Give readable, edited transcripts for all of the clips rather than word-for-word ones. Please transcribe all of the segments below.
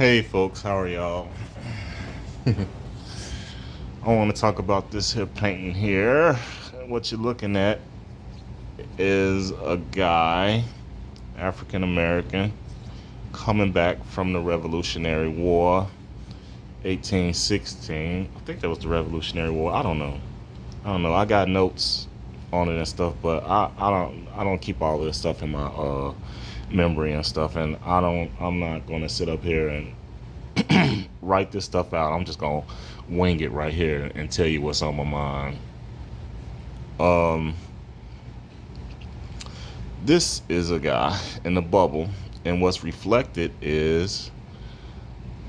Hey folks, how are y'all? I want to talk about this here painting here. What you're looking at is a guy, African American, coming back from the Revolutionary War, 1816. I think that was the Revolutionary War. I don't know. I got notes on it and stuff, but I don't keep all of this stuff in my memory and stuff, and I'm not gonna sit up here and write this stuff out. I'm just gonna wing it right here and tell you what's on my mind. Um, this is a guy in the bubble, and what's reflected is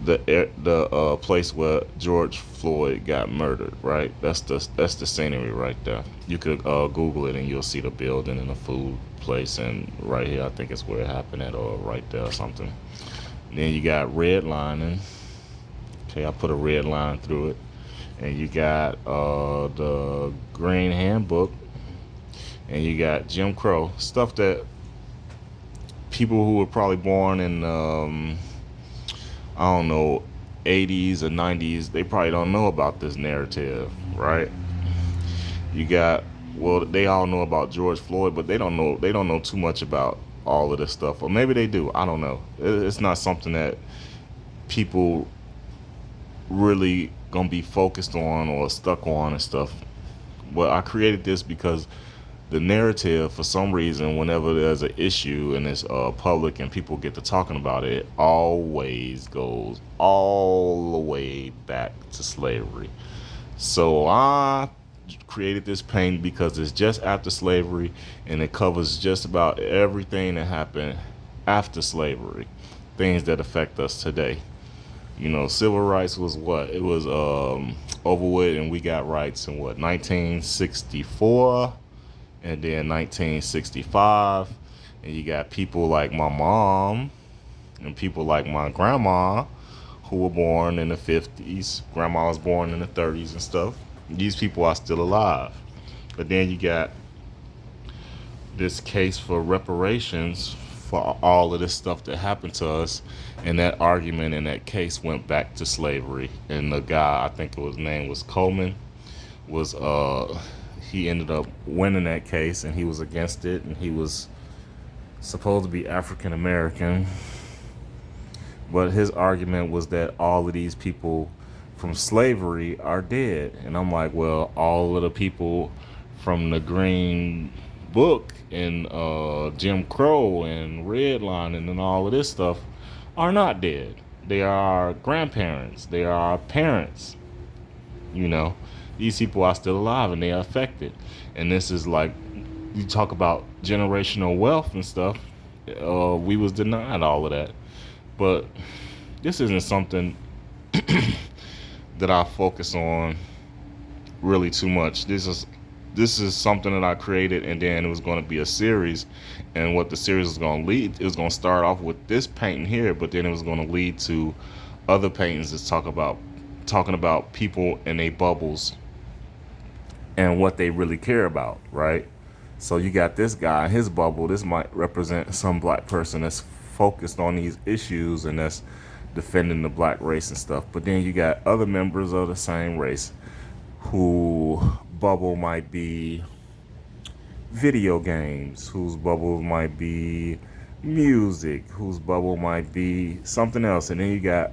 the place where George Floyd got murdered. Right, that's the scenery right there. You could Google it and you'll see the building and the food place, and right here I think it's where it happened at, or right there or something. Then you got redlining. Okay, I put a red line through it. And you got the Green Handbook, and you got Jim Crow stuff that people who were probably born in I don't know 80s or 90s, they probably don't know about this narrative, right? You got, well, they all know about George Floyd, but they don't know too much about all of this stuff, or maybe they do. I don't know. It's not something that people really gonna be focused on or stuck on and stuff. But I created this because the narrative, for some reason, whenever there's an issue and it's public and people get to talking about it, it always goes all the way back to slavery. So I created this painting because it's just after slavery, and it covers just about everything that happened after slavery, things that affect us today. Civil rights was what? It was over with, and we got rights in what, 1964, and then 1965, and you got people like my mom and people like my grandma who were born in the 50s. Grandma was born in the 30s and stuff. These people are still alive. But then you got this case for reparations for all of this stuff that happened to us, and that argument in that case went back to slavery. And the guy, I think his name was Coleman, was he ended up winning that case, and he was against it, and he was supposed to be African American, but his argument was that all of these people from slavery are dead. And I'm like, well, all of the people from the Green Book and Jim Crow and redlining and all of this stuff are not dead. They are our grandparents. They are our parents. You know, these people are still alive and they are affected. And this is like, you talk about generational wealth and stuff. We was denied all of that. But this isn't something that I focus on really too much. This is something that I created, and then it was going to be a series. And what the series is going to lead, it was going to start off with this painting here, but then it was going to lead to other paintings that talking about people in their bubbles and what they really care about, right? So you got this guy, his bubble. This might represent some black person that's focused on these issues and that's defending the black race and stuff. But then you got other members of the same race who bubble might be video games, whose bubble might be music, whose bubble might be something else. And then you got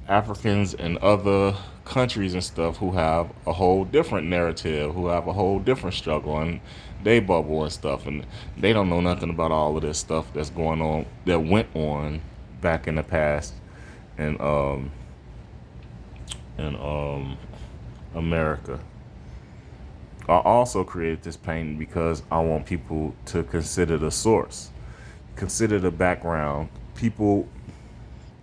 Africans and other countries and stuff who have a whole different narrative, who have a whole different struggle, and they bubble and stuff, and they don't know nothing about all of this stuff that's going on, that went on back in the past, and America. I also created this painting because I want people to consider the source, consider the background. People,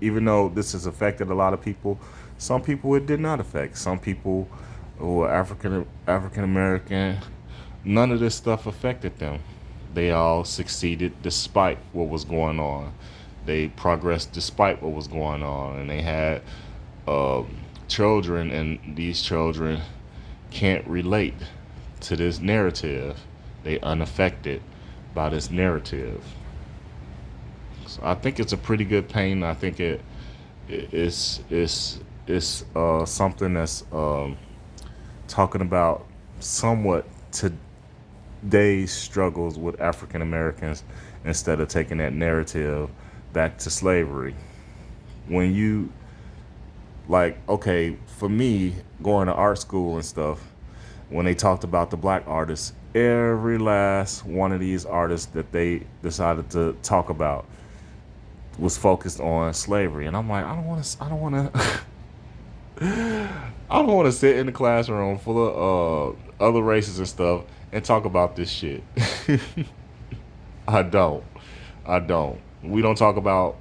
even though this has affected a lot of people, some people it did not affect. Some people who are African American, none of this stuff affected them. They all succeeded despite what was going on. They progressed despite what was going on, and they had uh, children, and these children can't relate to this narrative. They unaffected by this narrative. So I think it's a pretty good painting. I think it's something that's talking about somewhat today's struggles with African Americans instead of taking that narrative back to slavery. When you like, okay, for me, going to art school and stuff, when they talked about the black artists, every last one of these artists that they decided to talk about was focused on slavery. And I'm like, I don't want to sit in the classroom full of other races and stuff and talk about this shit. I don't. I don't. We don't talk about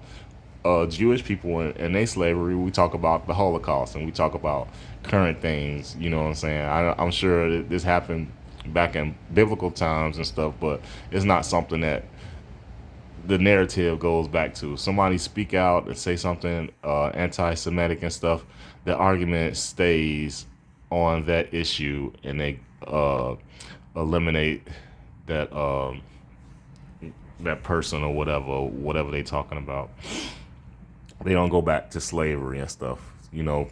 Jewish people and their slavery. We talk about the Holocaust and we talk about current things. You know what I'm saying? I'm sure that this happened back in biblical times and stuff, but it's not something that the narrative goes back to. Somebody speak out and say something anti-Semitic and stuff. The argument stays on that issue, and they eliminate that that person or whatever they talking about. They don't go back to slavery and stuff. You know,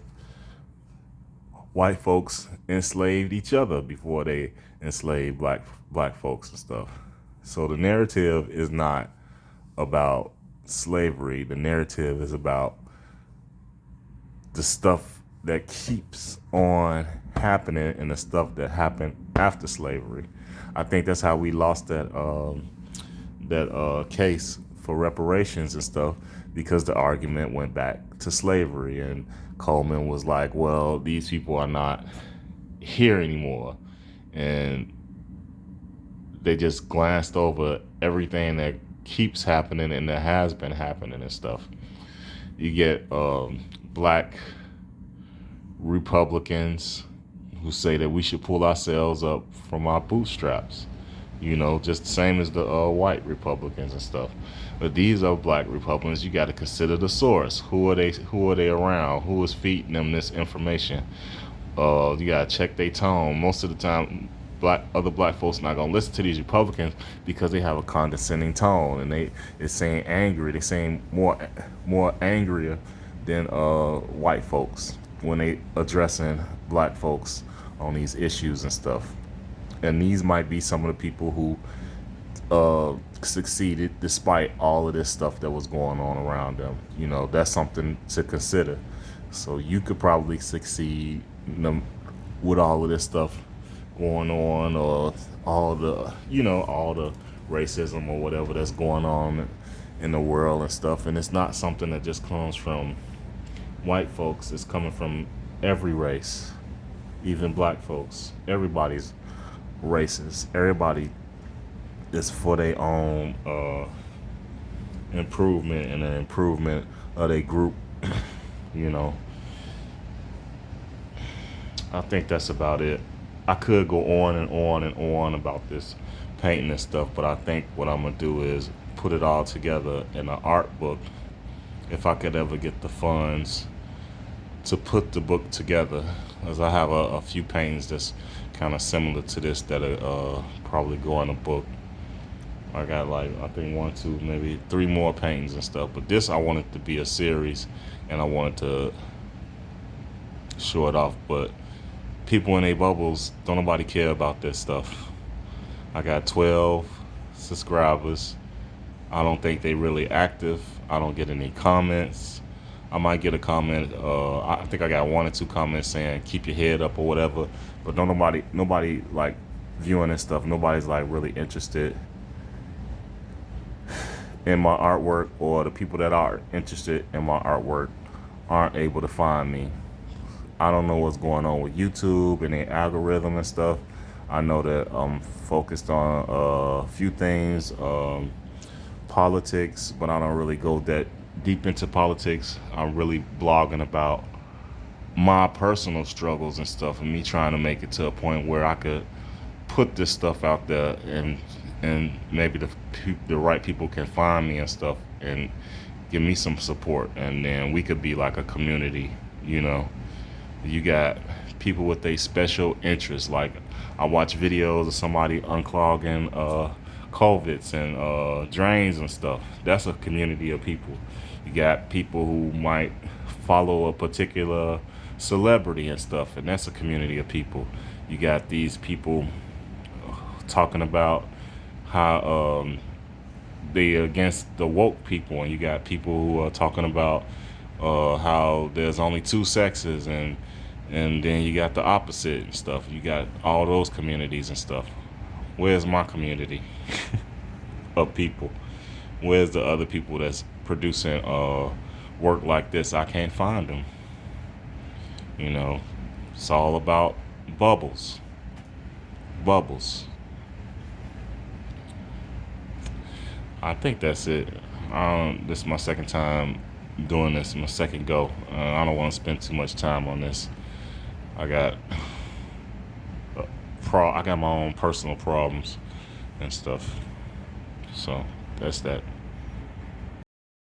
white folks enslaved each other before they enslaved black folks and stuff. So the narrative is not about slavery. The narrative is about the stuff that keeps on happening and the stuff that happened after slavery. I think that's how we lost that case for reparations and stuff, because the argument went back to slavery, and Coleman was like, well, these people are not here anymore, and they just glanced over everything that keeps happening and that has been happening and stuff. You get black Republicans who say that we should pull ourselves up from our bootstraps, you know, just the same as the white Republicans and stuff. But these are black Republicans. You got to consider the source. Who are they around? Who is feeding them this information? You got to check their tone. Most of the time, other black folks not gonna listen to these Republicans because they have a condescending tone, and they're saying angry. They're saying more angrier than white folks when they addressing black folks on these issues and stuff. And these might be some of the people who succeeded despite all of this stuff that was going on around them. You know, that's something to consider. So you could probably succeed with all of this stuff going on, or all the racism or whatever that's going on in the world and stuff. And it's not something that just comes from white folks. It's coming from every race, even black folks. Everybody's racist. Everybody is for their own improvement and the improvement of their group. You know, I think that's about it. I could go on and on and on about this painting and stuff, but I think what I'm gonna do is put it all together in an art book, if I could ever get the funds to put the book together, as I have a few paintings that's kind of similar to this that are probably go in a book. I got like, I think 1, 2, maybe 3 more paintings and stuff, but this I wanted to be a series, and I wanted to show it off, but people in their bubbles, don't nobody care about this stuff. I got 12 subscribers. I don't think they really active. I don't get any comments. I might get a comment. I think I got 1 or 2 comments saying keep your head up or whatever, but don't nobody like viewing this stuff. Nobody's like really interested in my artwork, or the people that are interested in my artwork aren't able to find me. I don't know what's going on with YouTube and their algorithm and stuff. I know that I'm focused on a few things, politics, but I don't really go that deep into politics. I'm really blogging about my personal struggles and stuff, and me trying to make it to a point where I could put this stuff out there, and maybe the right people can find me and stuff and give me some support, and then we could be like a community, you know. You got people with a special interest. Like, I watch videos of somebody unclogging culverts and drains and stuff. That's a community of people. You got people who might follow a particular celebrity and stuff, and that's a community of people. You got these people talking about how they against the woke people, and you got people who are talking about how there's only two sexes, and then you got the opposite and stuff. You got all those communities and stuff. Where's my community of people? Where's the other people that's producing work like this? I can't find them. You know, it's all about bubbles, bubbles. I think that's it. This is my second time doing this, my second go. I don't want to spend too much time on this. I got I got my own personal problems and stuff. So that's that.